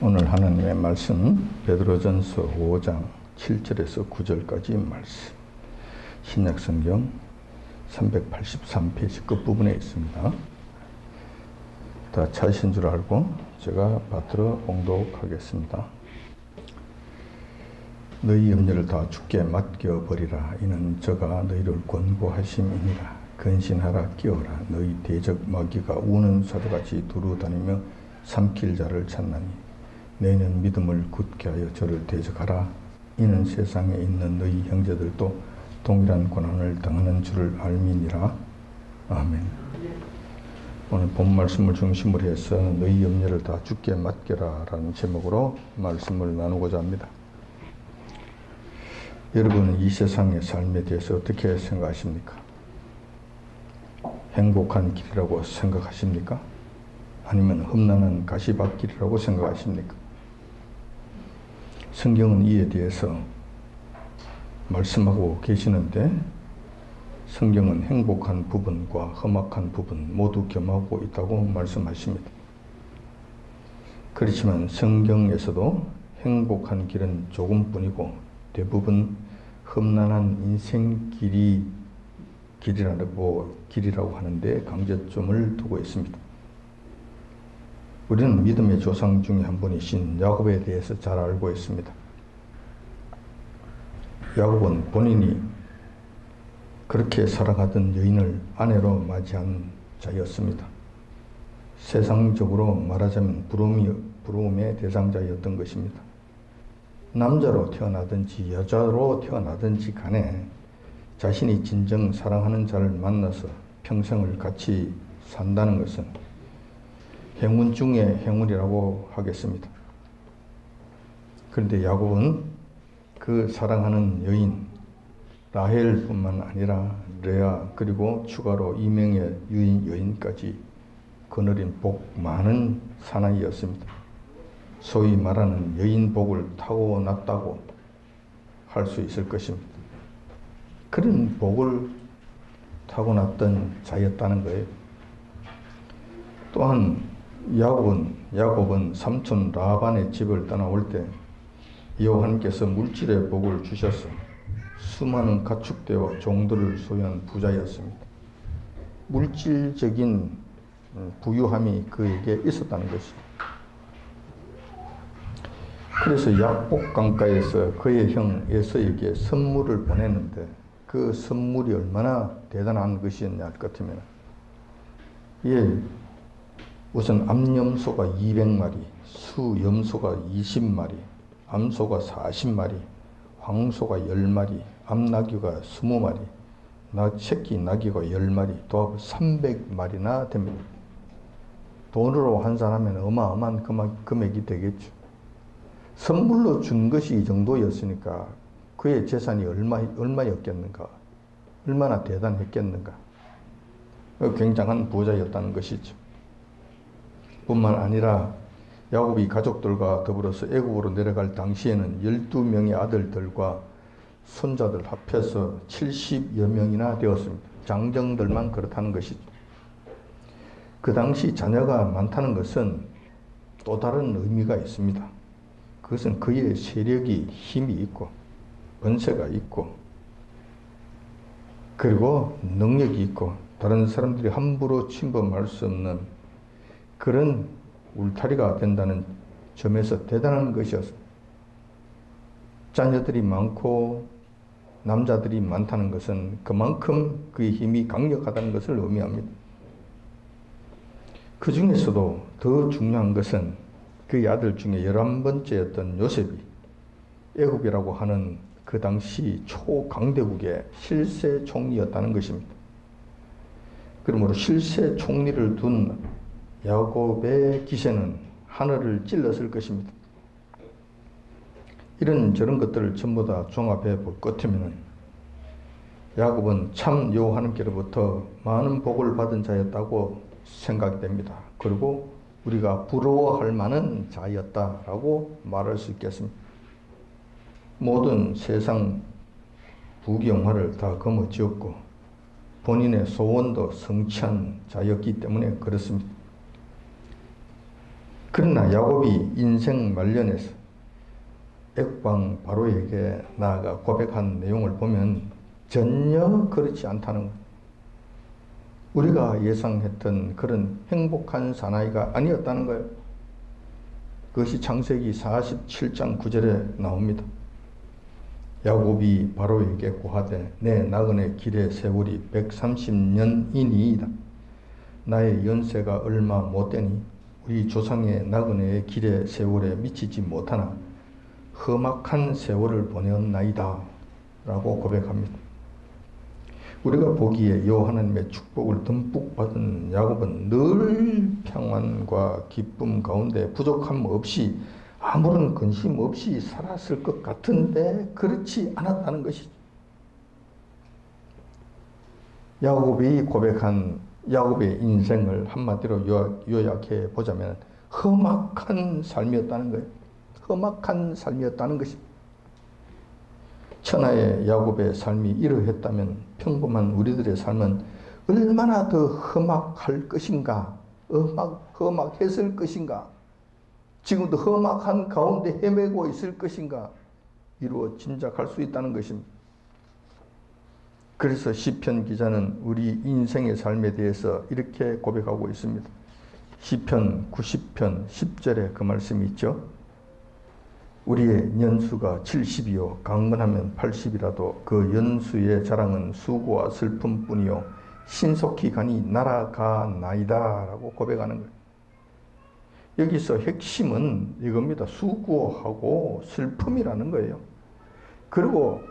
오늘 하나님의 말씀 베드로전서 5장 7절에서 9절까지 말씀, 신약성경 383페이지 끝부분에 있습니다. 다 찾으신 줄 알고 제가 받들어 봉독하겠습니다. 너희 염려를 다 주께 맡겨버리라. 이는 저가 너희를 권고하심이니라. 근신하라. 끼어라. 너희 대적 마귀가 우는 사자같이 두루다니며 삼킬 자를 찾나니 너희는 믿음을 굳게 하여 저를 대적하라. 이는 세상에 있는 너희 형제들도 동일한 고난을 당하는 줄을 알미니라. 아멘. 오늘 본 말씀을 중심으로 해서 너희 염려를 다 주께 맡겨라 라는 제목으로 말씀을 나누고자 합니다. 여러분은 이 세상의 삶에 대해서 어떻게 생각하십니까? 행복한 길이라고 생각하십니까? 아니면 험난한 가시밭길이라고 생각하십니까? 성경은 이에 대해서 말씀하고 계시는데, 성경은 행복한 부분과 험악한 부분 모두 겸하고 있다고 말씀하십니다. 그렇지만 성경에서도 행복한 길은 조금뿐이고 대부분 험난한 인생 길이라고 하는데 강조점을 두고 있습니다. 우리는 믿음의 조상 중에 한 분이신 야곱에 대해서 잘 알고 있습니다. 야곱은 본인이 그렇게 사랑하던 여인을 아내로 맞이한 자였습니다. 세상적으로 말하자면 부러움의 대상자였던 것입니다. 남자로 태어나든지 여자로 태어나든지 간에 자신이 진정 사랑하는 자를 만나서 평생을 같이 산다는 것은 행운 중의 행운이라고 하겠습니다. 그런데 야곱은 그 사랑하는 여인 라헬뿐만 아니라 레아, 그리고 추가로 2명의 여인까지 거느린 복 많은 사나이였습니다. 소위 말하는 여인 복을 타고났다고 할 수 있을 것입니다. 그런 복을 타고났던 자였다는 거예요. 또한 야곱은 삼촌 라반의 집을 떠나올 때 여호와께서 물질의 복을 주셔서 수많은 가축대와 종들을 소유한 부자였습니다. 물질적인 부유함이 그에게 있었다는 것입니다. 그래서 약복 강가에서 그의 형 에서에게 선물을 보냈는데 그 선물이 얼마나 대단한 것이었냐 할 것 같으면, 우선 암염소가 200마리, 수염소가 20마리, 암소가 40마리, 황소가 10마리, 암나귀가 20마리, 새끼 나귀가 10마리, 도합 300마리나 됩니다. 돈으로 환산하면 어마어마한 금액이 되겠죠. 선물로 준 것이 이 정도였으니까 그의 재산이 얼마였겠는가? 얼마나 대단했겠는가? 굉장한 부자였다는 것이죠. 뿐만 아니라 야곱이 가족들과 더불어서 애국으로 내려갈 당시에는 12명의 아들들과 손자들 합해서 70여 명이나 되었습니다. 장정들만 그렇다는 것이죠. 그 당시 자녀가 많다는 것은 또 다른 의미가 있습니다. 그것은 그의 세력이 힘이 있고 권세가 있고 그리고 능력이 있고 다른 사람들이 함부로 침범할 수 없는 그런 울타리가 된다는 점에서 대단한 것이었습니다. 자녀들이 많고 남자들이 많다는 것은 그만큼 그의 힘이 강력하다는 것을 의미합니다. 그 중에서도 더 중요한 것은 그의 아들 중에 11번째였던 요셉이 애굽이라고 하는 그 당시 초강대국의 실세 총리였다는 것입니다. 그러므로 실세 총리를 둔 야곱의 기세는 하늘을 찔렀을 것입니다. 이런저런 것들을 전부 다 종합해 볼 것 같으면 야곱은 참 여호와 하나님께로부터 많은 복을 받은 자였다고 생각됩니다. 그리고 우리가 부러워할 만한 자였다라고 말할 수 있겠습니다. 모든 세상 부귀영화를 다 거머쥐었고 본인의 소원도 성취한 자였기 때문에 그렇습니다. 그러나 야곱이 인생 말년에서 애국왕 바로에게 나아가 고백한 내용을 보면 전혀 그렇지 않다는 것. 우리가 예상했던 그런 행복한 사나이가 아니었다는 거예요. 그것이 창세기 47장 9절에 나옵니다. 야곱이 바로에게 고하되 내 나그네 길의 세월이 130년이니이다. 나의 연세가 얼마 못되니 우리 조상의 나그네의 길의 세월에 미치지 못하나 험악한 세월을 보내었나이다 라고 고백합니다. 우리가 보기에 요 하나님의 축복을 듬뿍 받은 야곱은 늘 평안과 기쁨 가운데 부족함 없이 아무런 근심 없이 살았을 것 같은데 그렇지 않았다는 것이죠. 야곱이 고백한 야곱의 인생을 한마디로 요약해 보자면 험악한 삶이었다는 거예요. 험악한 삶이었다는 것입니다. 천하의 야곱의 삶이 이러했다면 평범한 우리들의 삶은 얼마나 더 험악할 것인가, 험악했을 것인가, 지금도 험악한 가운데 헤매고 있을 것인가 이루어 짐작할 수 있다는 것입니다. 그래서 시편 기자는 우리 인생의 삶에 대해서 이렇게 고백하고 있습니다. 시편 90편 10절에 그 말씀이 있죠. 우리의 연수가 70이요 강건하면 80이라도 그 연수의 자랑은 수고와 슬픔뿐이요 신속히 가니 날아가나이다 라고 고백하는 거예요. 여기서 핵심은 이겁니다. 수고하고 슬픔이라는 거예요. 그리고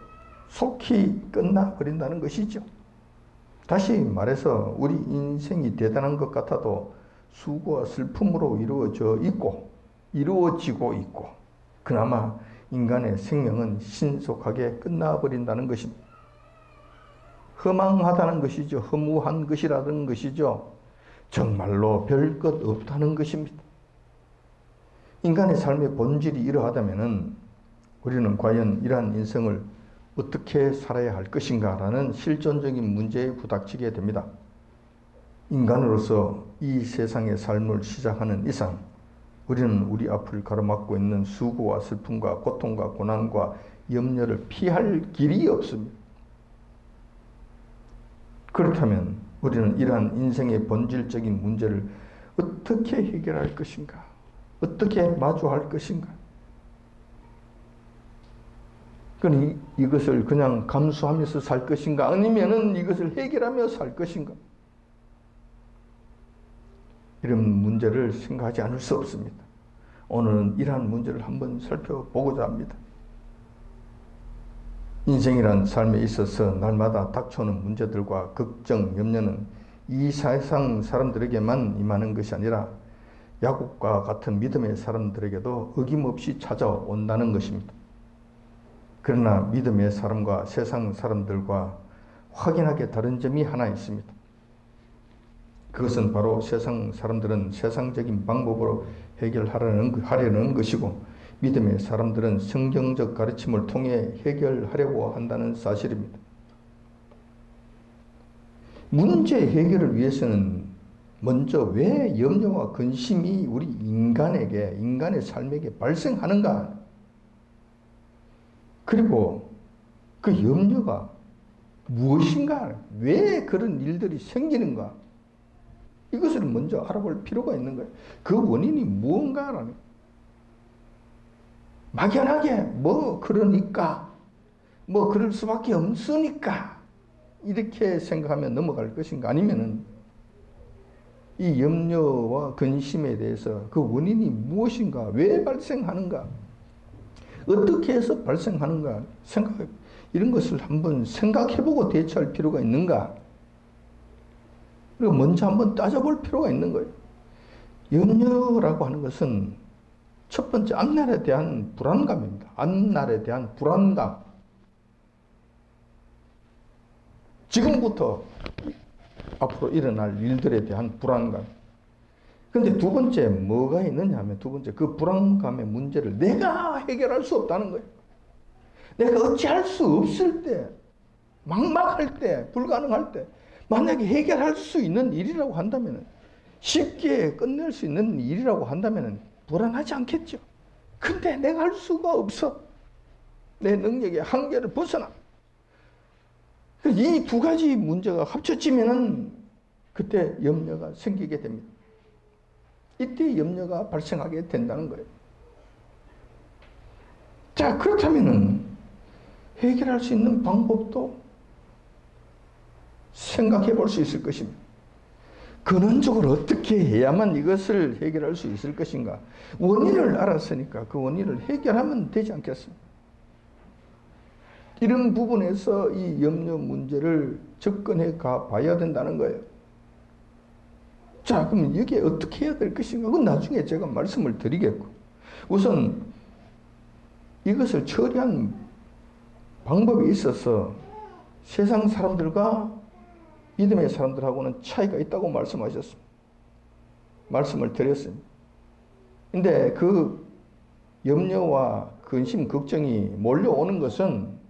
속히 끝나버린다는 것이죠. 다시 말해서 우리 인생이 대단한 것 같아도 수고와 슬픔으로 이루어지고 있고 그나마 인간의 생명은 신속하게 끝나버린다는 것입니다. 허망하다는 것이죠. 허무한 것이라는 것이죠. 정말로 별 것 없다는 것입니다. 인간의 삶의 본질이 이러하다면 우리는 과연 이러한 인생을 어떻게 살아야 할 것인가 라는 실존적인 문제에 부닥치게 됩니다. 인간으로서 이 세상의 삶을 시작하는 이상 우리는 우리 앞을 가로막고 있는 수고와 슬픔과 고통과 고난과 염려를 피할 길이 없습니다. 그렇다면 우리는 이러한 인생의 본질적인 문제를 어떻게 해결할 것인가? 어떻게 마주할 것인가? 그럼 이것을 그냥 감수하면서 살 것인가? 아니면은 이것을 해결하며 살 것인가? 이런 문제를 생각하지 않을 수 없습니다. 오늘은 이러한 문제를 한번 살펴보고자 합니다. 인생이란 삶에 있어서 날마다 닥쳐오는 문제들과 걱정, 염려는 이 세상 사람들에게만 임하는 것이 아니라 야곱과 같은 믿음의 사람들에게도 어김없이 찾아온다는 것입니다. 그러나 믿음의 사람과 세상 사람들과 확연하게 다른 점이 하나 있습니다. 그것은 바로 세상 사람들은 세상적인 방법으로 해결하려는 것이고 믿음의 사람들은 성경적 가르침을 통해 해결하려고 한다는 사실입니다. 문제 해결을 위해서는 먼저 왜 염려와 근심이 우리 인간의 삶에게 발생하는가? 그리고 그 염려가 무엇인가? 왜 그런 일들이 생기는가? 이것을 먼저 알아볼 필요가 있는 거예요. 그 원인이 무언가라는 막연하게 그러니까 그럴 수밖에 없으니까 이렇게 생각하면 넘어갈 것인가? 아니면은 이 염려와 근심에 대해서 그 원인이 무엇인가? 왜 발생하는가? 어떻게 해서 발생하는가? 이런 것을 한번 생각해보고 대처할 필요가 있는가? 그리고 먼저 한번 따져볼 필요가 있는 거예요. 염려라고 하는 것은 첫 번째 앞날에 대한 불안감입니다. 앞날에 대한 불안감. 지금부터 앞으로 일어날 일들에 대한 불안감. 그런데 두 번째 뭐가 있느냐 하면 두 번째 그 불안감의 문제를 내가 해결할 수 없다는 거예요. 내가 어찌할 수 없을 때, 막막할 때, 불가능할 때 만약에 해결할 수 있는 일이라고 한다면 쉽게 끝낼 수 있는 일이라고 한다면 불안하지 않겠죠. 근데 내가 할 수가 없어. 내 능력의 한계를 벗어나. 이 두 가지 문제가 합쳐지면은 그때 염려가 생기게 됩니다. 이때 염려가 발생하게 된다는 거예요. 자, 그렇다면은 해결할 수 있는 방법도 생각해 볼 수 있을 것입니다. 근원적으로 어떻게 해야만 이것을 해결할 수 있을 것인가? 원인을 알았으니까 그 원인을 해결하면 되지 않겠습니까? 이런 부분에서 이 염려 문제를 접근해 가 봐야 된다는 거예요. 자, 그럼 여기에 어떻게 해야 될 것인가? 그건 나중에 제가 말씀을 드리겠고. 우선 이것을 처리한 방법이 있어서 세상 사람들과 믿음의 사람들하고는 차이가 있다고 말씀하셨습니다. 말씀을 드렸습니다. 근데 그 염려와 근심, 걱정이 몰려오는 것은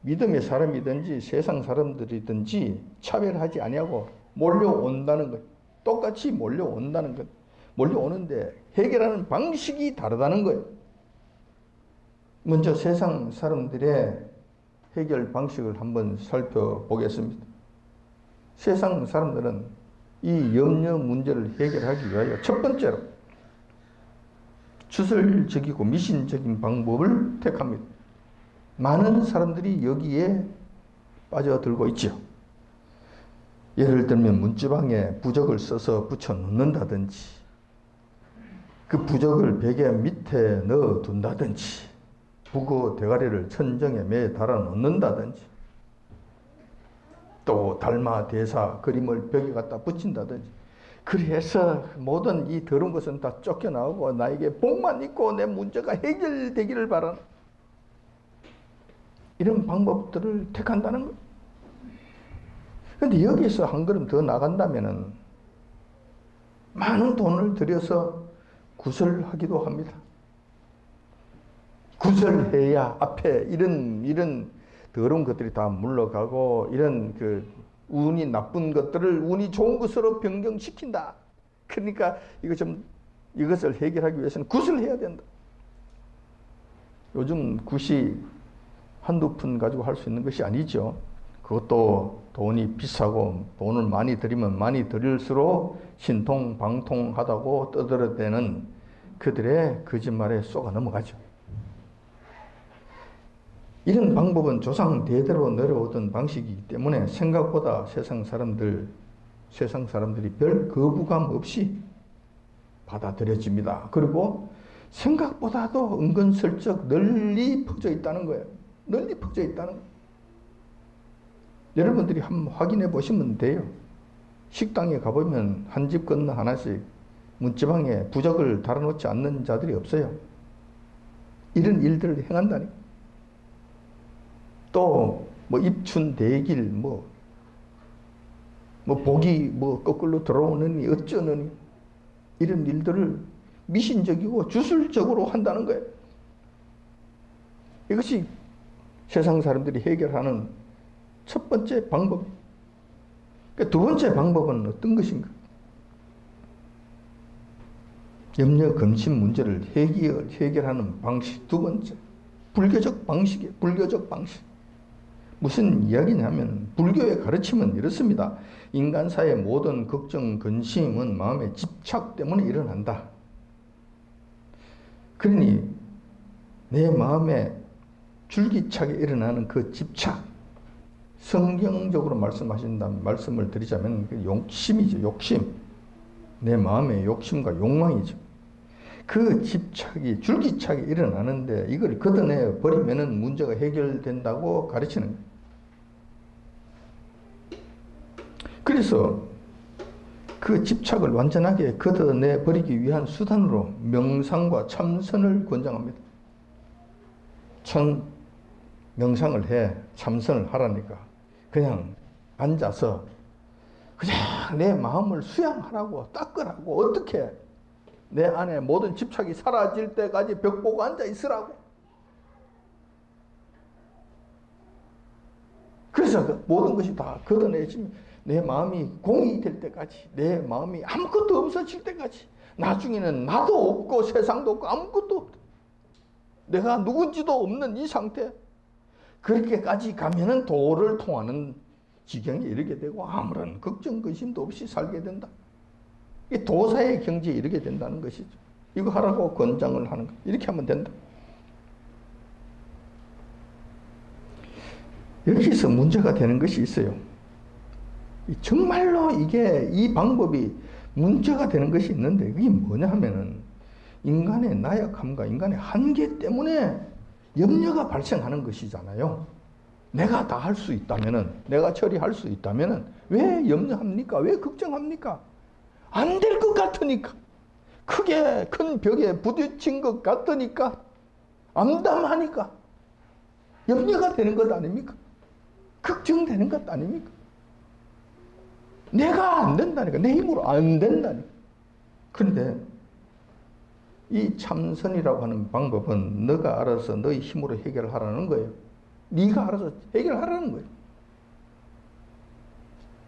믿음의 사람이든지 세상 사람들이든지 차별하지 아니하고 몰려온다는 것. 똑같이 몰려온다는 것. 몰려오는데 해결하는 방식이 다르다는 거예요. 먼저 세상 사람들의 해결 방식을 한번 살펴보겠습니다. 세상 사람들은 이 염려 문제를 해결하기 위하여 첫 번째로 주술적이고 미신적인 방법을 택합니다. 많은 사람들이 여기에 빠져들고 있죠. 예를 들면 문지방에 부적을 써서 붙여 놓는다든지, 그 부적을 베개 밑에 넣어 둔다든지, 북어 대가리를 천정에 매 달아 놓는다든지, 또 달마 대사 그림을 벽에 갖다 붙인다든지, 그래서 모든 이 더러운 것은 다 쫓겨나오고 나에게 복만 있고 내 문제가 해결되기를 바라는 이런 방법들을 택한다는 거예요. 그런데 여기서 한 걸음 더 나간다면은 많은 돈을 들여서 구설하기도 합니다. 구설해야 앞에 이런 더러운 것들이 다 물러가고 이런 그 운이 나쁜 것들을 운이 좋은 것으로 변경시킨다. 그러니까 이것을 해결하기 위해서는 굿을 해야 된다. 요즘 굿이 한두 푼 가지고 할 수 있는 것이 아니죠. 그것도 돈이 비싸고 돈을 많이 들이면 많이 들일수록 신통방통하다고 떠들어대는 그들의 거짓말에 속아 넘어가죠. 이런 방법은 조상 대대로 내려오던 방식이기 때문에 생각보다 세상 사람들이 별 거부감 없이 받아들여집니다. 그리고 생각보다도 은근슬쩍 널리 퍼져 있다는 거예요. 널리 퍼져 있다는 거예요. 여러분들이 한번 확인해 보시면 돼요. 식당에 가보면 한 집 건너 하나씩 문지방에 부적을 달아놓지 않는 자들이 없어요. 이런 일들을 행한다니까. 또 뭐 입춘 대길 복이 거꾸로 들어오느니 어쩌느니 이런 일들을 미신적이고 주술적으로 한다는 거예요. 이것이 세상 사람들이 해결하는 첫 번째 방법. 그러니까 두 번째 방법은 어떤 것인가? 염려 근심 문제를 해결하는 방식. 두 번째, 불교적 방식이에요. 불교적 방식. 무슨 이야기냐면 불교의 가르침은 이렇습니다. 인간사의 모든 걱정, 근심은 마음의 집착 때문에 일어난다. 그러니 내 마음에 줄기차게 일어나는 그 집착, 성경적으로 말씀을 드리자면 그 욕심이죠. 욕심. 내 마음의 욕심과 욕망이죠. 그 집착이 줄기차게 일어나는데 이걸 걷어내 버리면은 문제가 해결된다고 가르치는 거예요. 그래서 그 집착을 완전하게 걷어내 버리기 위한 수단으로 명상과 참선을 권장합니다. 명상을 해, 참선을 하라니까 그냥 앉아서 그냥 내 마음을 수양하라고, 닦으라고, 어떻게 내 안에 모든 집착이 사라질 때까지 벽 보고 앉아 있으라고. 그래서 그 모든 것이 다 걷어내지면 내 마음이 공이 될 때까지, 내 마음이 아무것도 없어질 때까지, 나중에는 나도 없고 세상도 없고 아무것도 없다. 내가 누군지도 없는 이 상태. 그렇게까지 가면은 도를 통하는 지경에 이르게 되고 아무런 걱정 근심도 없이 살게 된다. 이 도사의 경지에 이르게 된다는 것이죠. 이거 하라고 권장을 하는 거. 이렇게 하면 된다. 여기서 문제가 되는 것이 있어요. 정말로 이 방법이 문제가 되는 것이 있는데 그게 뭐냐 하면은 인간의 나약함과 인간의 한계 때문에 염려가 발생하는 것이잖아요. 내가 다 할 수 있다면은, 내가 처리할 수 있다면은 왜 염려합니까? 왜 걱정합니까? 안 될 것 같으니까. 크게 큰 벽에 부딪힌 것 같으니까. 암담하니까. 염려가 되는 것 아닙니까? 걱정되는 것 아닙니까? 내가 안 된다니까. 내 힘으로 안 된다니까. 그런데 이 참선이라고 하는 방법은 너가 알아서 너의 힘으로 해결하라는 거예요. 네가 알아서 해결하라는 거예요.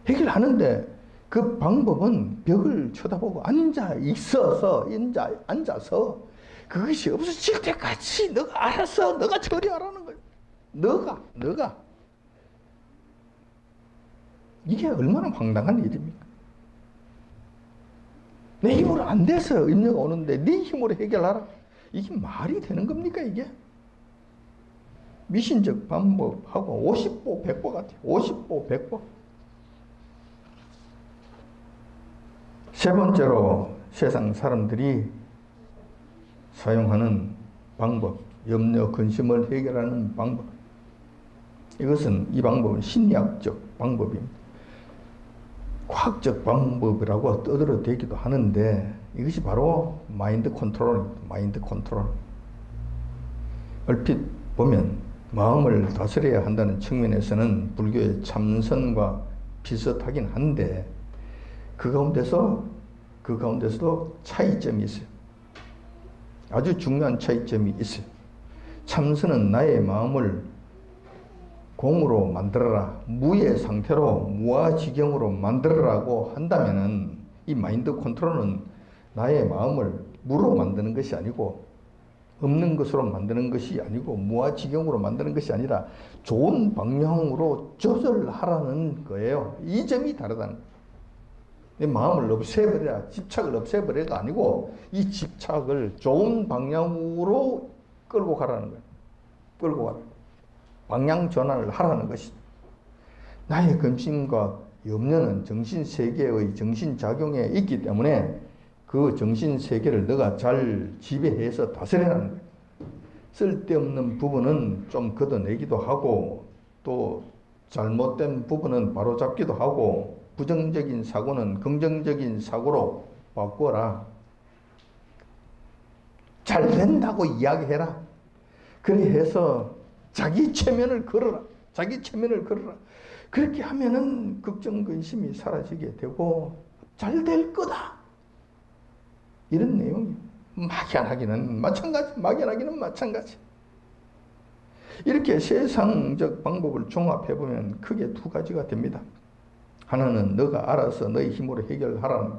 해결하는데 그 방법은 벽을 쳐다보고 앉아서 그것이 없어질 때까지 너가 알아서 너가 처리하라는 거예요. 너가. 이게 얼마나 황당한 일입니까? 내 힘으로 안 돼서 염려가 오는데 네 힘으로 해결하라. 이게 말이 되는 겁니까 이게? 미신적 방법하고 50보 100보 같아요. 50보 100보. 세 번째로 세상 사람들이 사용하는 방법, 염려, 근심을 해결하는 방법. 이 방법은 심리학적 방법입니다. 과학적 방법이라고 떠들어대기도 하는데 이것이 바로 마인드 컨트롤입니다. 마인드 컨트롤. 얼핏 보면 마음을 다스려야 한다는 측면에서는 불교의 참선과 비슷하긴 한데 그 가운데서도 차이점이 있어요. 아주 중요한 차이점이 있어요. 참선은 나의 마음을 공으로 만들어라, 무의 상태로 무아지경으로 만들어라고 한다면은 이 마인드 컨트롤은 나의 마음을 무로 만드는 것이 아니고 없는 것으로 만드는 것이 아니고 무아지경으로 만드는 것이 아니라 좋은 방향으로 조절하라는 거예요. 이 점이 다르다는 거예요. 내 마음을 없애버려라, 집착을 없애버려가 아니고 이 집착을 좋은 방향으로 끌고 가라는 거예요. 끌고 가라. 방향 전환을 하라는 것이죠. 나의 근심과 염려는 정신세계의 정신작용에 있기 때문에 그 정신세계를 너가 잘 지배해서 다스리라는 거예요. 쓸데없는 부분은 좀 걷어내기도 하고 또 잘못된 부분은 바로잡기도 하고 부정적인 사고는 긍정적인 사고로 바꿔라. 잘 된다고 이야기해라. 그래 해서 자기 체면을 걸어라. 그렇게 하면은 걱정, 근심이 사라지게 되고 잘 될 거다. 이런 내용이 막연하기는 마찬가지. 이렇게 세상적 방법을 종합해보면 크게 두 가지가 됩니다. 하나는 너가 알아서 너의 힘으로 해결하라는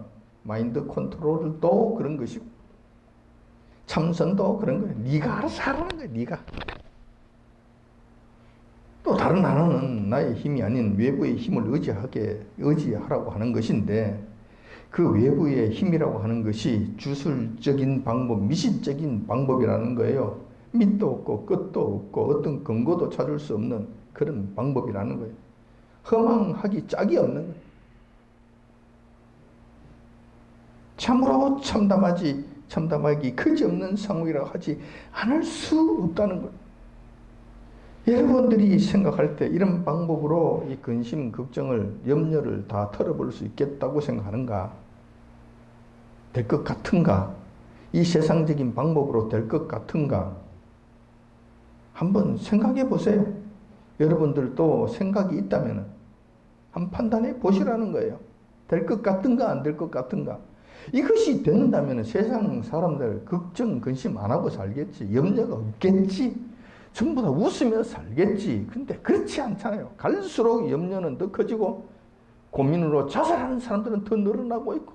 마인드 컨트롤도 그런 것이고 참선도 그런 거예요. 네가 알아서 하라는 거예요. 네가. 또 다른 하나는 나의 힘이 아닌 외부의 힘을 의지하라고 하는 것인데 그 외부의 힘이라고 하는 것이 주술적인 방법, 미신적인 방법이라는 거예요. 밑도 없고 끝도 없고 어떤 근거도 찾을 수 없는 그런 방법이라는 거예요. 허망하기 짝이 없는 거예요. 참으로 참담하기 그지없는 상황이라고 하지 않을 수 없다는 거예요. 여러분들이 생각할 때 이런 방법으로 이 근심, 걱정을, 염려를 다 털어볼 수 있겠다고 생각하는가? 될 것 같은가? 이 세상적인 방법으로 될 것 같은가? 한번 생각해 보세요. 여러분들도 생각이 있다면 한번 판단해 보시라는 거예요. 될 것 같은가? 안 될 것 같은가? 이것이 된다면 세상 사람들 걱정, 근심 안 하고 살겠지. 염려가 없겠지. 전부 다 웃으며 살겠지. 근데 그렇지 않잖아요. 갈수록 염려는 더 커지고 고민으로 자살하는 사람들은 더 늘어나고 있고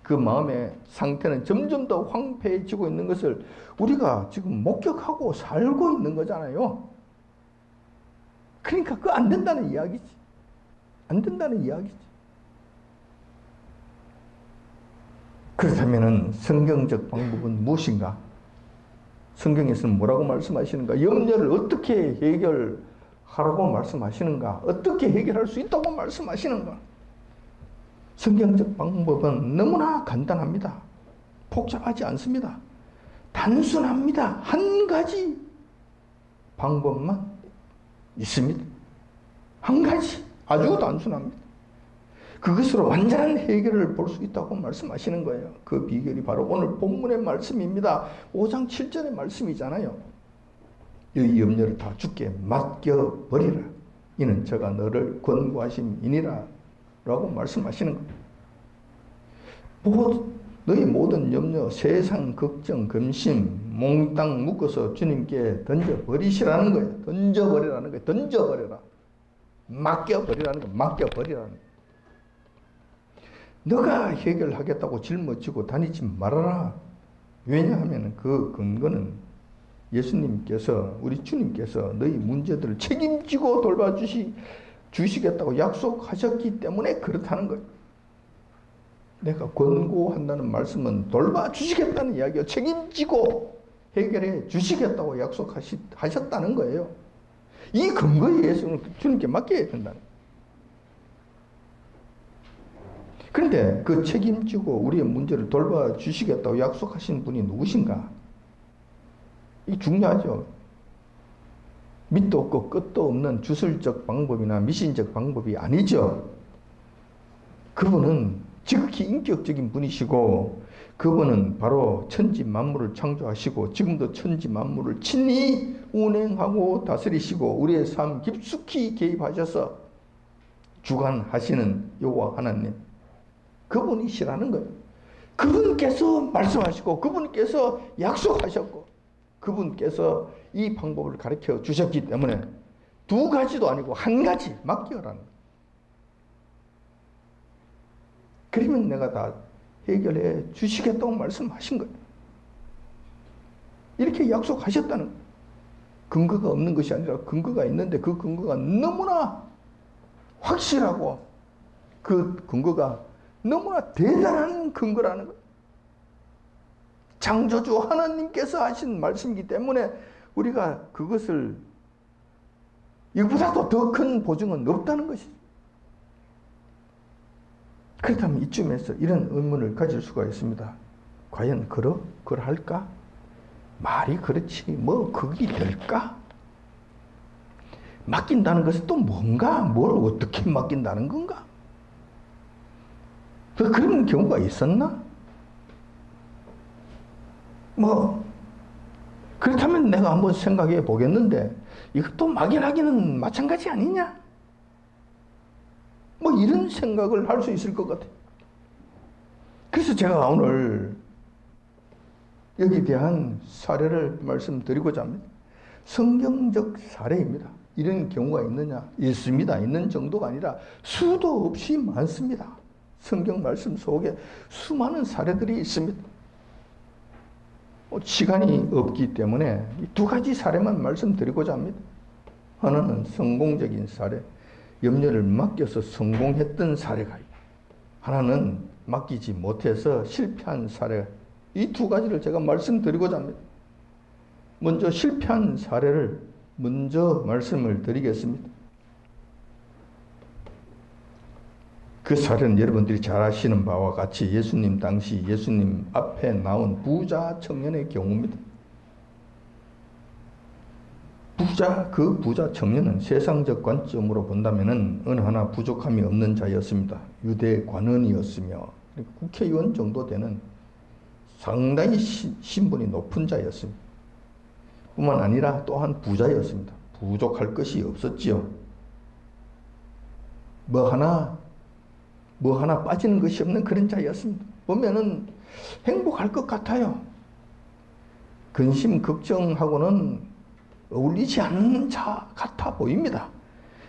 그 마음의 상태는 점점 더 황폐해지고 있는 것을 우리가 지금 목격하고 살고 있는 거잖아요. 그러니까 그거 안 된다는 이야기지. 안 된다는 이야기지. 그렇다면 성경적 방법은 무엇인가? 성경에서는 뭐라고 말씀하시는가? 염려를 어떻게 해결하라고 말씀하시는가? 어떻게 해결할 수 있다고 말씀하시는가? 성경적 방법은 너무나 간단합니다. 복잡하지 않습니다. 단순합니다. 한 가지 방법만 있습니다. 한 가지. 아주 단순합니다. 그것으로 완전한 해결을 볼 수 있다고 말씀하시는 거예요. 그 비결이 바로 오늘 본문의 말씀입니다. 5장 7절의 말씀이잖아요. 이 염려를 다 주께 맡겨버리라. 이는 저가 너를 권고하심이니라 라고 말씀하시는 거예요. 너희 모든 염려, 세상 걱정, 근심 몽땅 묶어서 주님께 던져버리시라는 거예요. 던져버리라는 거예요. 던져버려라. 맡겨버리라는 거예요. 맡겨버리라는 거예요. 너가 해결하겠다고 짊어지고 다니지 말아라. 왜냐하면 그 근거는 예수님께서, 우리 주님께서 너희 문제들을 책임지고 돌봐주시겠다고 약속하셨기 때문에 그렇다는 거예요. 내가 권고한다는 말씀은 돌봐주시겠다는 이야기예요. 책임지고 해결해 주시겠다고 약속하셨다는 거예요. 이 근거에 의해서는 주님께 맡겨야 된다는 거예요. 그런데 그 책임지고 우리의 문제를 돌봐주시겠다고 약속하신 분이 누구신가? 이 중요하죠. 밑도 없고 끝도 없는 주술적 방법이나 미신적 방법이 아니죠. 그분은 지극히 인격적인 분이시고 그분은 바로 천지 만물을 창조하시고 지금도 천지 만물을 친히 운행하고 다스리시고 우리의 삶 깊숙이 개입하셔서 주관하시는 여호와 하나님, 그분이시라는 거예요. 그분께서 말씀하시고 그분께서 약속하셨고 그분께서 이 방법을 가르쳐 주셨기 때문에 두 가지도 아니고 한 가지 맡겨라는 거예요. 그러면 내가 다 해결해 주시겠다고 말씀하신 거예요. 이렇게 약속하셨다는 거예요. 근거가 없는 것이 아니라 근거가 있는데 그 근거가 너무나 확실하고 그 근거가 너무나 대단한 근거라는 거예요. 창조주 하나님께서 하신 말씀이기 때문에 우리가 그것을 이보다도 더 큰 보증은 없다는 것이죠. 그렇다면 이쯤에서 이런 의문을 가질 수가 있습니다. 과연 그럴까? 말이 그렇지 뭐 그게 될까? 맡긴다는 것은 또 뭔가? 뭘 어떻게 맡긴다는 건가? 그런 경우가 있었나? 그렇다면 내가 한번 생각해 보겠는데 이것도 막연하기는 마찬가지 아니냐? 이런 생각을 할 수 있을 것 같아요. 그래서 제가 오늘 여기에 대한 사례를 말씀드리고자 합니다. 성경적 사례입니다. 이런 경우가 있느냐? 있습니다. 있는 정도가 아니라 수도 없이 많습니다. 성경 말씀 속에 수많은 사례들이 있습니다. 시간이 없기 때문에 두 가지 사례만 말씀드리고자 합니다. 하나는 성공적인 사례, 염려를 맡겨서 성공했던 사례가 있고, 하나는 맡기지 못해서 실패한 사례. 이 두 가지를 제가 말씀드리고자 합니다. 먼저 실패한 사례를 먼저 말씀을 드리겠습니다. 그 사례는 여러분들이 잘 아시는 바와 같이 예수님 당시 예수님 앞에 나온 부자 청년의 경우입니다. 그 부자 청년은 세상적 관점으로 본다면 어느 하나 부족함이 없는 자였습니다. 유대 관원이었으며 국회의원 정도 되는 상당히 신분이 높은 자였습니다. 뿐만 아니라 또한 부자였습니다. 부족할 것이 없었지요. 뭐 하나 빠지는 것이 없는 그런 자였습니다. 보면은 행복할 것 같아요. 근심, 걱정하고는 어울리지 않는 자 같아 보입니다.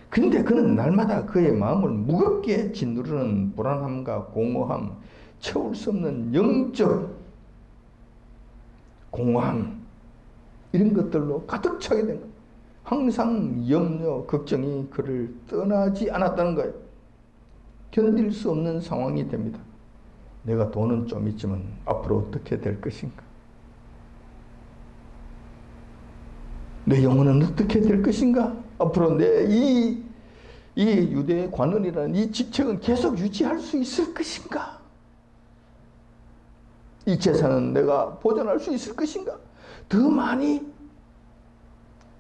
그런데 그는 날마다 그의 마음을 무겁게 짓누르는 불안함과 공허함, 채울 수 없는 영적 공허함, 이런 것들로 가득 차게 된 거예요. 항상 염려, 걱정이 그를 떠나지 않았다는 거예요. 견딜 수 없는 상황이 됩니다. 내가 돈은 좀 있지만 앞으로 어떻게 될 것인가? 내 영혼은 어떻게 될 것인가? 앞으로 내 이 유대의 관원이라는 이 직책은 계속 유지할 수 있을 것인가? 이 재산은 내가 보존할 수 있을 것인가? 더 많이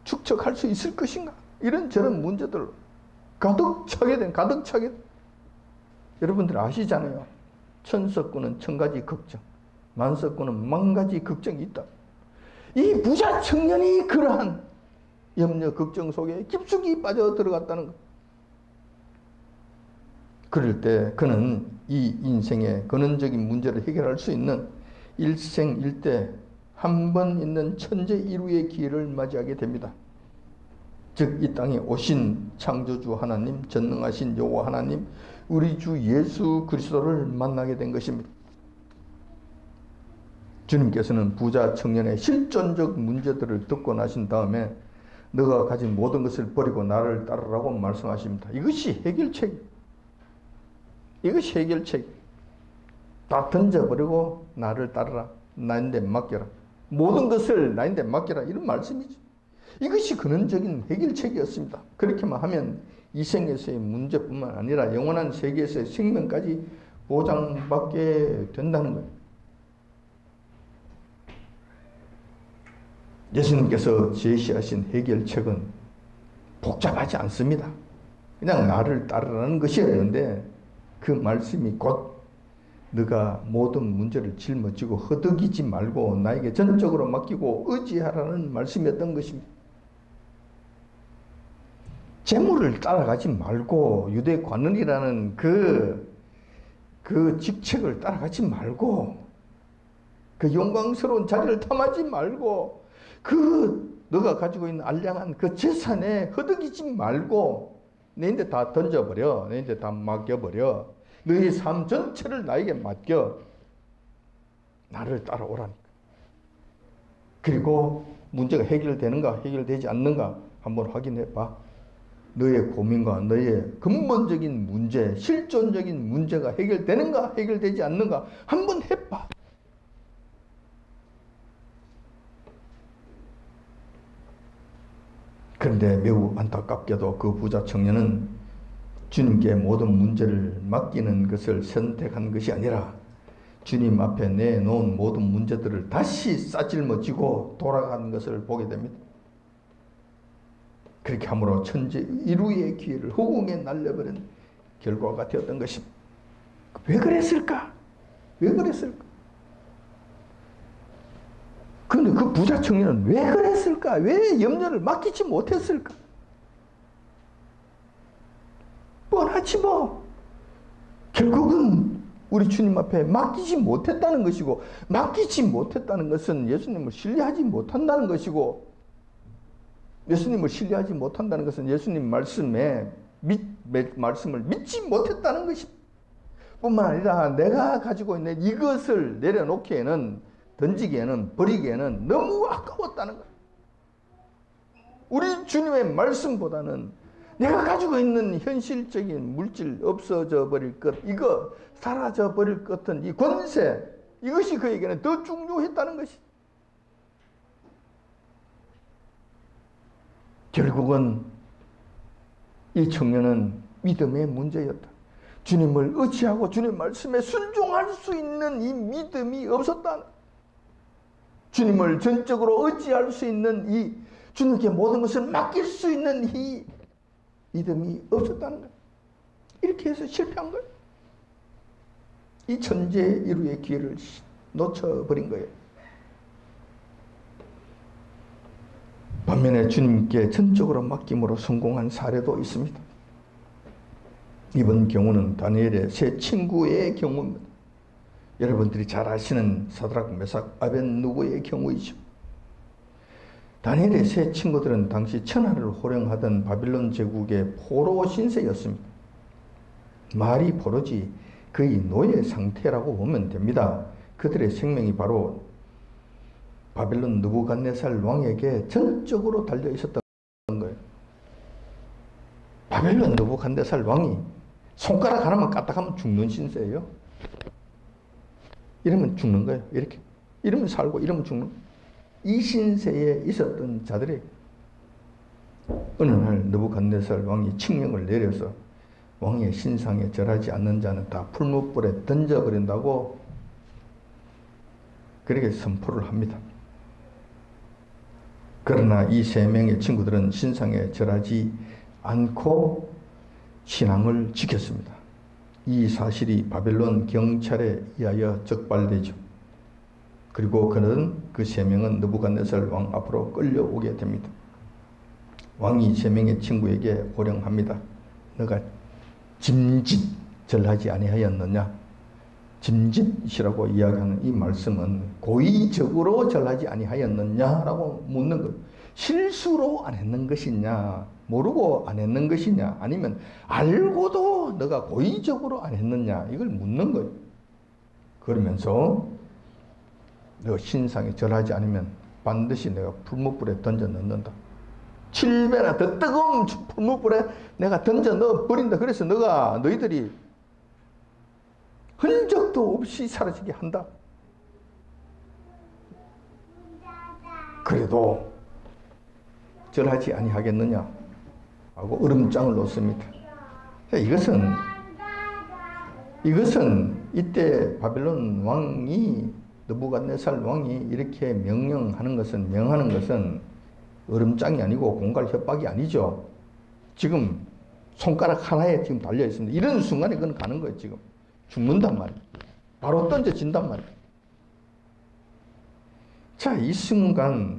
축적할 수 있을 것인가? 이런저런 문제들로 가득 차게 된. 여러분들 아시잖아요. 천석구는 천가지 걱정, 만석구는 만가지 걱정이 있다. 이 부자 청년이 그러한 염려, 걱정 속에 깊숙이 빠져 들어갔다는 것. 그럴 때 그는 이 인생의 근원적인 문제를 해결할 수 있는 일생일대 한 번 있는 천재일우의 기회를 맞이하게 됩니다. 즉 이 땅에 오신 창조주 하나님, 전능하신 여호와 하나님, 우리 주 예수 그리스도를 만나게 된 것입니다. 주님께서는 부자 청년의 실존적 문제들을 듣고 나신 다음에 너가 가진 모든 것을 버리고 나를 따르라고 말씀하십니다. 이것이 해결책이에요. 이것이 해결책이에요. 다 던져버리고 나를 따르라. 나인데 맡겨라. 모든 것을 나인데 맡겨라. 이런 말씀이죠. 이것이 근원적인 해결책이었습니다. 그렇게만 하면 이 생에서의 문제뿐만 아니라 영원한 세계에서의 생명까지 보장받게 된다는 거예요. 예수님께서 제시하신 해결책은 복잡하지 않습니다. 그냥 나를 따르라는 것이었는데 그 말씀이 곧 너가 모든 문제를 짊어지고 허덕이지 말고 나에게 전적으로 맡기고 의지하라는 말씀이었던 것입니다. 재물을 따라가지 말고 유대 관원이라는 그 직책을 따라가지 말고 그 영광스러운 자리를 탐하지 말고 너가 가지고 있는 알량한 그 재산에 허덕이지 말고 너희한테 다 던져버려. 너희한테 다 맡겨버려. 너희 삶 전체를 나에게 맡겨. 나를 따라오라니까. 그리고 문제가 해결되는가 해결되지 않는가 한번 확인해 봐. 너의 고민과 너의 근본적인 문제, 실존적인 문제가 해결되는가 해결되지 않는가 한번 해봐. 그런데 매우 안타깝게도 그 부자 청년은 주님께 모든 문제를 맡기는 것을 선택한 것이 아니라 주님 앞에 내놓은 모든 문제들을 다시 싸질머지고 돌아가는 것을 보게 됩니다. 그렇게 함으로 천재 일우의 기회를 허공에 날려버린 결과가 되었던 것입니다. 왜 그랬을까? 왜 그랬을까? 그런데 그 부자 청년은 왜 그랬을까? 왜 염려를 맡기지 못했을까? 뻔하지 뭐. 결국은 우리 주님 앞에 맡기지 못했다는 것이고, 맡기지 못했다는 것은 예수님을 신뢰하지 못한다는 것이고, 예수님을 신뢰하지 못한다는 것은 예수님 말씀을 믿지 못했다는 것입니다. 뿐만 아니라 내가 가지고 있는 이것을 내려놓기에는, 던지기에는, 버리기에는 너무 아까웠다는 거예요. 우리 주님의 말씀보다는 내가 가지고 있는 현실적인 물질, 없어져 버릴 것, 이거 사라져 버릴 것 같은 이 권세, 이것이 그에게는 더 중요했다는 것이. 결국은 이 청년은 믿음의 문제였다. 주님을 의지하고 주님 말씀에 순종할 수 있는 이 믿음이 없었다. 주님을 전적으로 의지할 수 있는 이 주님께 모든 것을 맡길 수 있는 이 믿음이 없었다는 거예요. 이렇게 해서 실패한 거예요. 이 천재일우의 기회를 놓쳐버린 거예요. 반면에 주님께 전적으로 맡김으로 성공한 사례도 있습니다. 이번 경우는 다니엘의 세 친구의 경우입니다. 여러분들이 잘 아시는 사드락, 메삭, 아벤누고의 경우이죠. 다니엘의 세 친구들은 당시 천하를 호령하던 바빌론 제국의 포로 신세였습니다. 말이 포로지 거의 노예 상태라고 보면 됩니다. 그들의 생명이 바로 바벨론 느부갓네살 왕에게 전적으로 달려 있었던 거예요. 바벨론 느부갓네살 왕이 손가락 하나만 까딱하면 죽는 신세예요. 이러면 죽는 거예요. 이렇게. 이러면 살고 이러면 죽는 거예요. 이 신세에 있었던 자들이 어느 날 느부갓네살 왕이 칙령을 내려서 왕의 신상에 절하지 않는 자는 다 풀무불에 던져버린다고 그렇게 선포를 합니다. 그러나 이 세 명의 친구들은 신상에 절하지 않고 신앙을 지켰습니다. 이 사실이 바벨론 경찰에 의하여 적발되죠. 그리고 그 세 명은 느부갓네살 왕 앞으로 끌려오게 됩니다. 왕이 세 명의 친구에게 호령합니다. 너가 짐짓 절하지 아니하였느냐? 짐짓이라고 이야기하는 이 말씀은 고의적으로 절하지 아니하였느냐라고 묻는 거예요. 실수로 안 했는 것이냐, 모르고 안 했는 것이냐, 아니면 알고도 너가 고의적으로 안 했느냐, 이걸 묻는 거예요. 그러면서 너 신상에 절하지 않으면 반드시 내가 풀무불에 던져 넣는다. 7배나 더 뜨거운 풀무불에 내가 던져 넣어 버린다. 그래서 너희들이 흔적도 없이 사라지게 한다. 그래도 절하지 아니하겠느냐 하고 으름장을 놓습니다. 이것은 이때 바벨론 왕이 느부갓네살 왕이 이렇게 명하는 것은 으름장이 아니고 공갈 협박이 아니죠. 지금 손가락 하나에 지금 달려 있습니다. 이런 순간에 그건 가는 거예요. 지금 죽는단 말이에요. 바로 던져진단 말이에요. 자, 이 순간이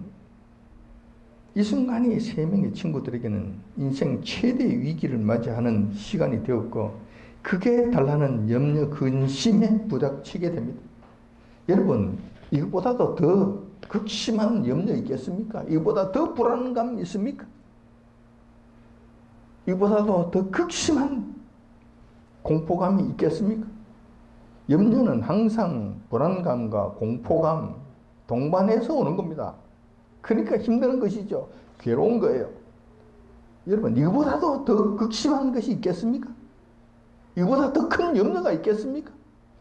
세 명의 친구들에게는 인생 최대 위기를 맞이하는 시간이 되었고, 그게 달라는 염려, 근심에 부닥치게 됩니다. 여러분, 이것보다도 더 극심한 염려 있겠습니까? 이거보다 더 불안감 있습니까? 이보다도 더 극심한 공포감이 있겠습니까? 염려는 항상 불안감과 공포감 동반해서 오는 겁니다. 그러니까 힘든 것이죠. 괴로운 거예요. 여러분, 이거보다도 더 극심한 것이 있겠습니까? 이거보다 더 큰 염려가 있겠습니까?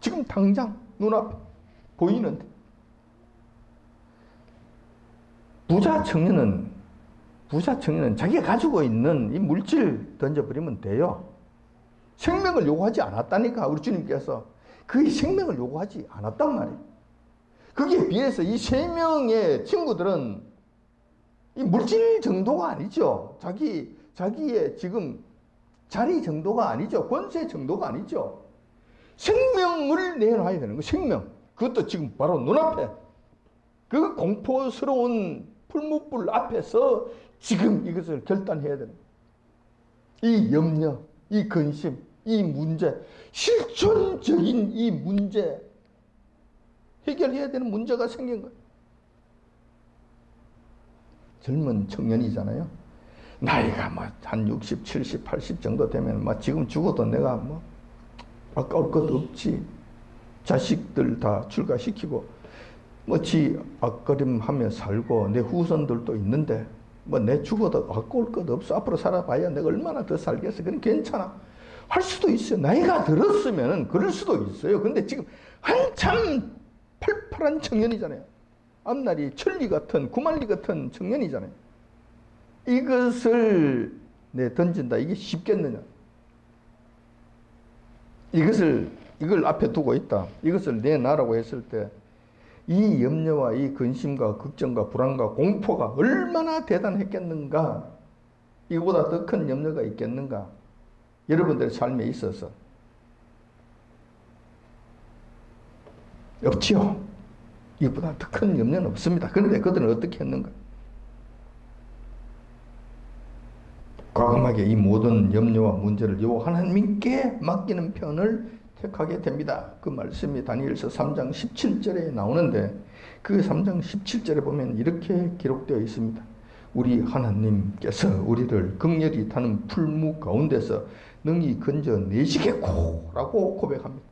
지금 당장 눈앞에 보이는데. 부자 청년은 자기가 가지고 있는 이 물질 던져버리면 돼요. 생명을 요구하지 않았다니까, 우리 주님께서. 그의 생명을 요구하지 않았단 말이에요. 거기에 비해서 이 세 명의 친구들은 이 물질 정도가 아니죠. 자기의 지금 자리 정도가 아니죠. 권세 정도가 아니죠. 생명을 내놔야 되는 거예요. 생명. 그것도 지금 바로 눈앞에. 그 공포스러운 풀무불 앞에서 지금 이것을 결단해야 됩니다. 이 염려, 이 근심, 이 문제, 실존적인 이 문제, 해결해야 되는 문제가 생긴 거예요. 젊은 청년이잖아요. 나이가 한 60, 70, 80 정도 되면 지금 죽어도 내가 아까울 것 없지. 자식들 다 출가시키고 지 앞가림하며 살고 내 후손들도 있는데 내 죽어도 아까울 것 없어. 앞으로 살아봐야 내가 얼마나 더 살겠어. 그럼 괜찮아. 할 수도 있어요. 나이가 들었으면 그럴 수도 있어요. 근데 지금 한참 팔팔한 청년이잖아요. 앞날이 천리 같은 구만리 같은 청년이잖아요. 이것을 던진다. 이게 쉽겠느냐. 이걸 앞에 두고 있다. 이것을 내놔라고 했을 때 이 염려와 이 근심과 걱정과 불안과 공포가 얼마나 대단했겠는가. 이거보다 더 큰 염려가 있겠는가. 여러분들의 삶에 있어서 없지요. 이보다 더 큰 염려는 없습니다. 그런데 그들은 어떻게 했는가? 과감하게 이 모든 염려와 문제를 여호와 하나님께 맡기는 편을 택하게 됩니다. 그 말씀이 다니엘서 3장 17절에 나오는데 그 3장 17절에 보면 이렇게 기록되어 있습니다. 우리 하나님께서 우리를 극렬히 타는 풀무 가운데서 능히 건져내시겠고 라고 고백합니다.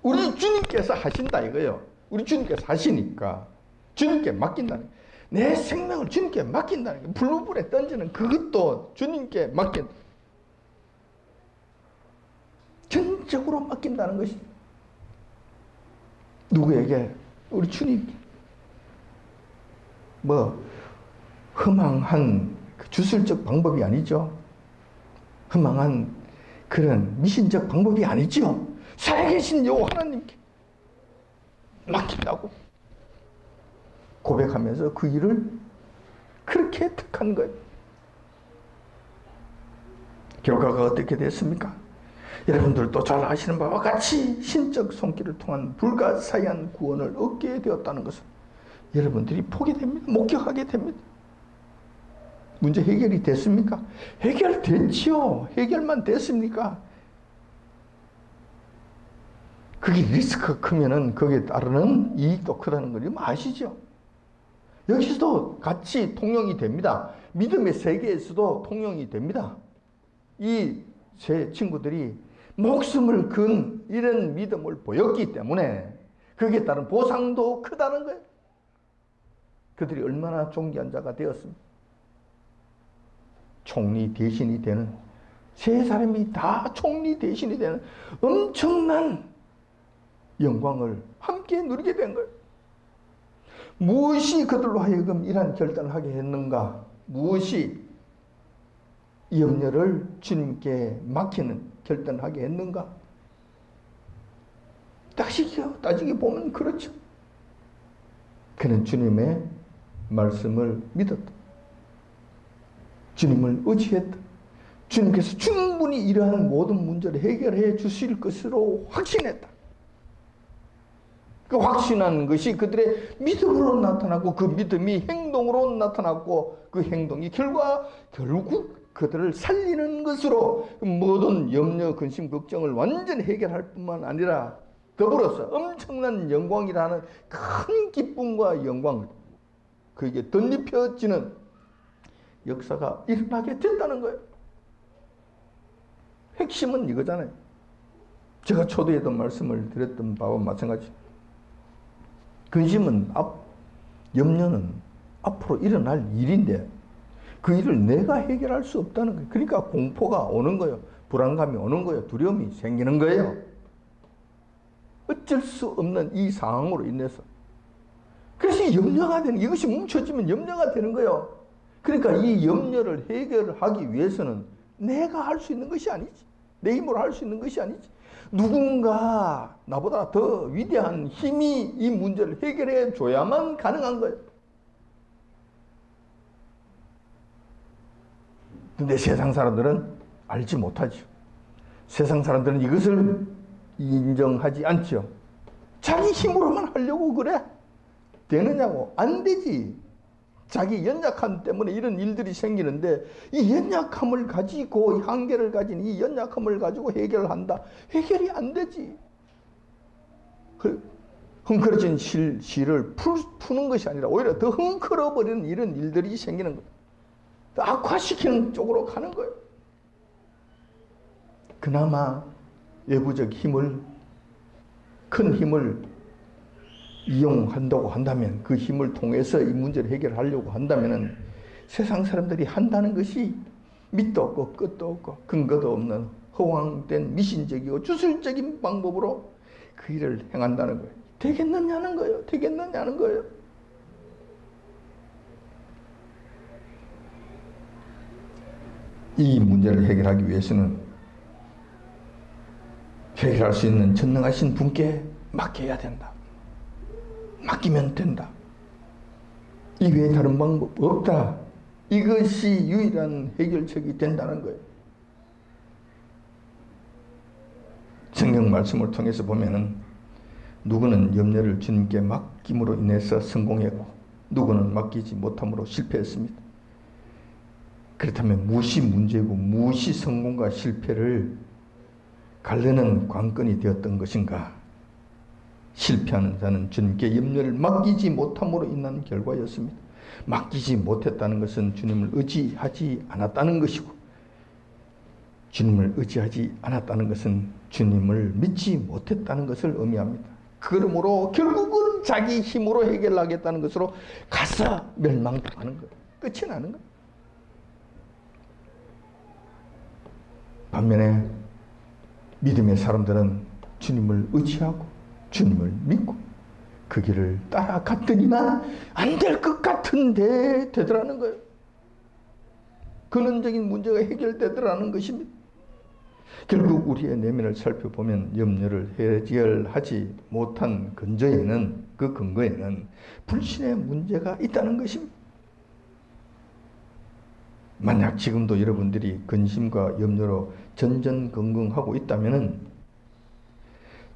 우리 주님께서 하신다 이거예요. 우리 주님께서 하시니까 주님께 맡긴다는 거예요. 내 생명을 주님께 맡긴다는 거예요. 불불에 던지는 그것도 주님께 맡긴다. 전적으로 맡긴다는 것이 누구에게? 우리 주님께. 뭐 허망한 주술적 방법이 아니죠. 허망한 그런 미신적 방법이 아니죠. 살아계신 여호와 하나님께 맡긴다고 고백하면서 그 일을 그렇게 택한 거예요. 결과가 어떻게 됐습니까? 여러분들도 잘 아시는 바와 같이 신적 손길을 통한 불가사의한 구원을 얻게 되었다는 것을 여러분들이 보게 됩니다. 목격하게 됩니다. 문제 해결이 됐습니까? 해결됐지요. 해결만 됐습니까? 그게 리스크가 크면은 거기에 따르는 이익도 크다는 걸 아시죠? 여기서도 같이 통용이 됩니다. 믿음의 세계에서도 통용이 됩니다. 이 세 친구들이 목숨을 건 이런 믿음을 보였기 때문에 거기에 따른 보상도 크다는 거예요. 그들이 얼마나 존귀한 자가 되었습니까? 총리 대신이 되는, 세 사람이 다 총리 대신이 되는 엄청난 영광을 함께 누리게 된 거예요. 무엇이 그들로 하여금 이러한 결단을 하게 했는가? 무엇이 이 염려를 주님께 맡기는 결단을 하게 했는가? 따지게 보면 그렇죠. 그는 주님의 말씀을 믿었다. 주님을 의지했다. 주님께서 충분히 이러한 모든 문제를 해결해 주실 것으로 확신했다. 그 확신한 것이 그들의 믿음으로 나타나고 그 믿음이 행동으로 나타났고 그 행동이 결국 그들을 살리는 것으로 모든 염려, 근심, 걱정을 완전히 해결할 뿐만 아니라 더불어서 엄청난 영광이라는 큰 기쁨과 영광을 그에게 덧입혀지는 역사가 일어나게 됐다는 거예요. 핵심은 이거잖아요. 제가 초대에도 말씀을 드렸던 바와 마찬가지. 근심은 염려는 앞으로 일어날 일인데 그 일을 내가 해결할 수 없다는 거예요. 그러니까 공포가 오는 거예요. 불안감이 오는 거예요. 두려움이 생기는 거예요. 어쩔 수 없는 이 상황으로 인해서. 그래서 염려가 되는, 이것이 뭉쳐지면 염려가 되는 거예요. 그러니까 이 염려를 해결하기 위해서는 내가 할 수 있는 것이 아니지. 내 힘으로 할 수 있는 것이 아니지. 누군가 나보다 더 위대한 힘이 이 문제를 해결해 줘야만 가능한 거예요. 근데 세상 사람들은 알지 못하죠. 세상 사람들은 이것을 인정하지 않죠. 자기 힘으로만 하려고 그래. 되느냐고. 안 되지. 자기 연약함 때문에 이런 일들이 생기는데 이 연약함을 가지고 이 한계를 가진 이 연약함을 가지고 해결을 한다. 해결이 안 되지. 헝클어진 실을 푸는 것이 아니라 오히려 더 헝클어버리는 이런 일들이 생기는 거예요. 더 악화시키는 쪽으로 가는 거예요. 그나마 외부적 힘을, 큰 힘을 이용한다고 한다면, 그 힘을 통해서 이 문제를 해결하려고 한다면 세상 사람들이 한다는 것이 밑도 없고 끝도 없고 근거도 없는 허황된 미신적이고 주술적인 방법으로 그 일을 행한다는 거예요. 되겠느냐는 거예요. 되겠느냐는 거예요. 이 문제를 해결하기 위해서는 해결할 수 있는 전능하신 분께 맡겨야 된다. 맡기면 된다. 이 외에 다른 방법 없다. 이것이 유일한 해결책이 된다는 거예요. 성경 말씀을 통해서 보면은 누구는 염려를 주님께 맡김으로 인해서 성공했고 누구는 맡기지 못함으로 실패했습니다. 그렇다면 무엇이 문제고 무엇이 성공과 실패를 가르는 관건이 되었던 것인가? 실패하는 자는 주님께 염려를 맡기지 못함으로 인한 결과였습니다. 맡기지 못했다는 것은 주님을 의지하지 않았다는 것이고, 주님을 의지하지 않았다는 것은 주님을 믿지 못했다는 것을 의미합니다. 그러므로 결국은 자기 힘으로 해결하겠다는 것으로 가서 멸망당하는 거예요. 끝이 나는 거예요. 반면에 믿음의 사람들은 주님을 의지하고 주님을 믿고 그 길을 따라갔더니만 안 될 것 같은데 되더라는 거예요. 근원적인 문제가 해결되더라는 것입니다. 결국 우리의 내면을 살펴보면 염려를 해결하지 못한 근저에는, 그 근거에는 불신의 문제가 있다는 것입니다. 만약 지금도 여러분들이 근심과 염려로 전전긍긍하고 있다면,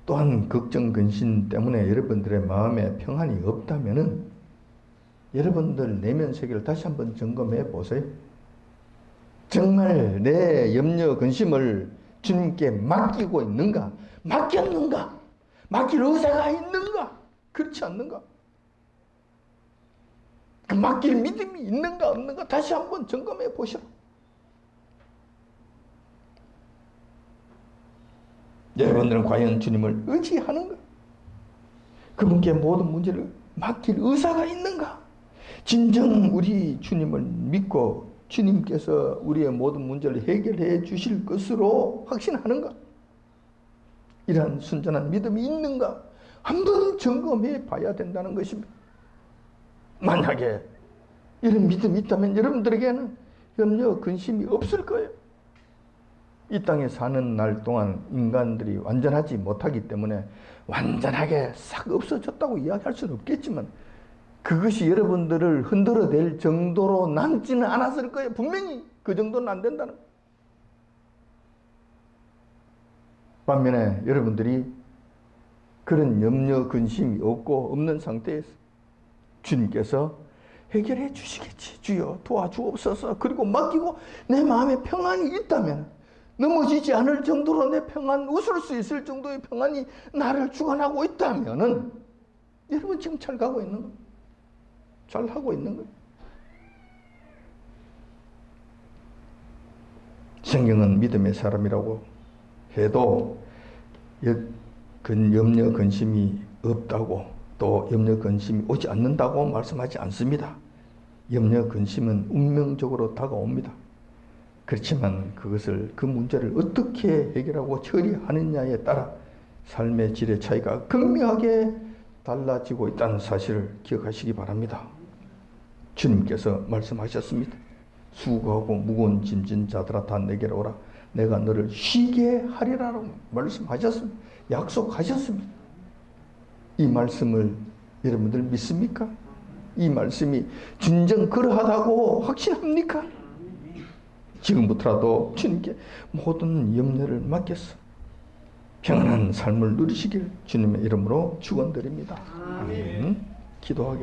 또한 걱정, 근심 때문에 여러분들의 마음에 평안이 없다면 여러분들 내면 세계를 다시 한번 점검해 보세요. 정말 내 염려, 근심을 주님께 맡기고 있는가? 맡겼는가? 맡길 의사가 있는가? 그렇지 않는가? 그 맡길 믿음이 있는가 없는가 다시 한번 점검해 보시라. 여러분들은 과연 주님을 의지하는가? 그분께 모든 문제를 맡길 의사가 있는가? 진정 우리 주님을 믿고 주님께서 우리의 모든 문제를 해결해 주실 것으로 확신하는가? 이러한 순전한 믿음이 있는가? 한번 점검해 봐야 된다는 것입니다. 만약에 이런 믿음이 있다면 여러분들에게는 염려, 근심이 없을 거예요. 이 땅에 사는 날 동안 인간들이 완전하지 못하기 때문에 완전하게 싹 없어졌다고 이야기할 수는 없겠지만 그것이 여러분들을 흔들어댈 정도로 남지는 않았을 거예요. 분명히 그 정도는 안 된다는 거예요. 반면에 여러분들이 그런 염려, 근심이 없는 상태에서 주님께서 해결해 주시겠지. 주여 도와주옵소서. 그리고 맡기고 내 마음에 평안이 있다면, 넘어지지 않을 정도로 내 평안, 웃을 수 있을 정도의 평안이 나를 주관하고 있다면은 여러분 지금 잘 가고 있는 거예요. 잘 하고 있는 거예요. 성경은 믿음의 사람이라고 해도 염려, 근심이 없다고, 또 염려, 근심이 오지 않는다고 말씀하지 않습니다. 염려, 근심은 운명적으로 다가옵니다. 그렇지만 그것을, 그 문제를 어떻게 해결하고 처리하느냐에 따라 삶의 질의 차이가 극명하게 달라지고 있다는 사실을 기억하시기 바랍니다. 주님께서 말씀하셨습니다. 수고하고 무거운 짐진 자들아 다 내게로 오라. 내가 너를 쉬게 하리라고 말씀하셨습니다. 약속하셨습니다. 이 말씀을 여러분들 믿습니까? 이 말씀이 진정 그러하다고 확신합니까? 지금부터라도 주님께 모든 염려를 맡겨서 평안한 삶을 누리시길 주님의 이름으로 축원드립니다. 아멘. 기도하겠습니다.